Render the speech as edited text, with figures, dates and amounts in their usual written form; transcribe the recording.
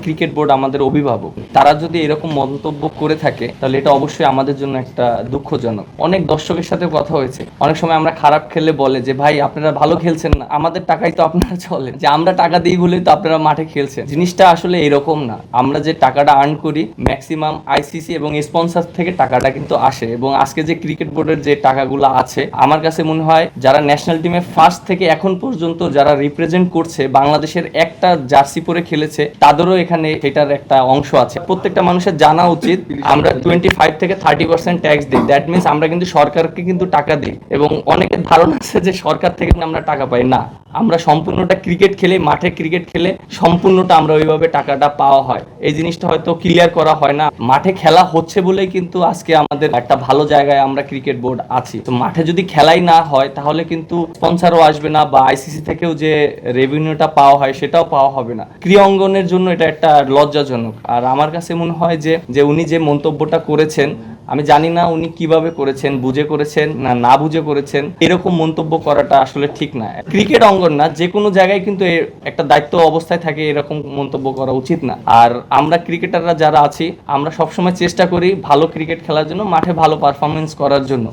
Cricket board আমাদের অভিভাবক, তারা যদি এরকম মন্তব্য করে থাকে তাহলে এটা অবশ্যই আমাদের জন্য একটা দুঃখজনক। অনেক দর্শকের সাথে কথা হয়েছে, অনেক সময় আমরা খারাপ খেললে বলে যে ভাই আপনারা ভালো খেলছেন না, আমাদের টাকাই তো আপনারা চলেন, যে আমরা টাকা দিই বলেই তো আপনারা মাঠে খেলছেন। জিনিসটা আসলে এরকম না। আমরা যে টাকাটা আর্ন করি ম্যাক্সিমাম আইসিসি এবং স্পন্সর থেকে টাকাটা কিন্তু আসে, এবং আজকে যে ক্রিকেট বোর্ডের যে টাকাগুলো আছে আমার কাছে মনে হয় যারা ন্যাশনাল টিমে ফার্স্ট থেকে এখন পর্যন্ত যারা রিপ্রেজেন্ট করছে, বাংলাদেশের একটা জার্সি পরে খেলেছে, তাদেরও এখানে এটার একটা অংশ আছে। প্রত্যেকটা মানুষের জানা উচিত আমরা 25 থেকে 30% ট্যাক্স দিই, দ্যাট মিনস আমরা কিন্তু সরকারকে কিন্তু টাকা দিই। এবং অনেকের ধারণা আছে যে সরকার থেকে আমরা টাকা পাই, না, আমরা সম্পূর্ণটা ক্রিকেট খেলে, মাঠে ক্রিকেট খেলে সম্পূর্ণটা আমরা ওইভাবে টাকাটা পাওয়া হয়। এই জিনিসটা হয়তো ক্লিয়ার করা হয় না। মাঠে খেলা হচ্ছে বলেই কিন্তু আজকে আমাদের একটা ভালো জায়গায় আমরা ক্রিকেট বোর্ড আছি। তো মাঠে যদি খেলাই না হয় তাহলে কিন্তু স্পন্সরও আসবে না, বা আইসিসি থেকেও যে রেভিনিউটা পাওয়া হয় সেটাও পাওয়া হবে না। ক্রীড়া অঙ্গনের জন্য এটা একটা লজ্জাজনক। আর আমার কাছে মনে হয় যে উনি যে মন্তব্যটা করেছেন, আমি জানি না উনি কিভাবে করেছেন, বুঝে করেছেন না না বুঝে করেছেন, এরকম মন্তব্য করাটা আসলে ঠিক না। ক্রিকেট অঙ্গন না, যে কোনো জায়গায় কিন্তু একটা দায়িত্ব অবস্থায় থাকে, এরকম মন্তব্য করা উচিত না। আর আমরা ক্রিকেটাররা যারা আছি আমরা সবসময় চেষ্টা করি ভালো ক্রিকেট খেলার জন্য, মাঠে ভালো পারফরমেন্স করার জন্য।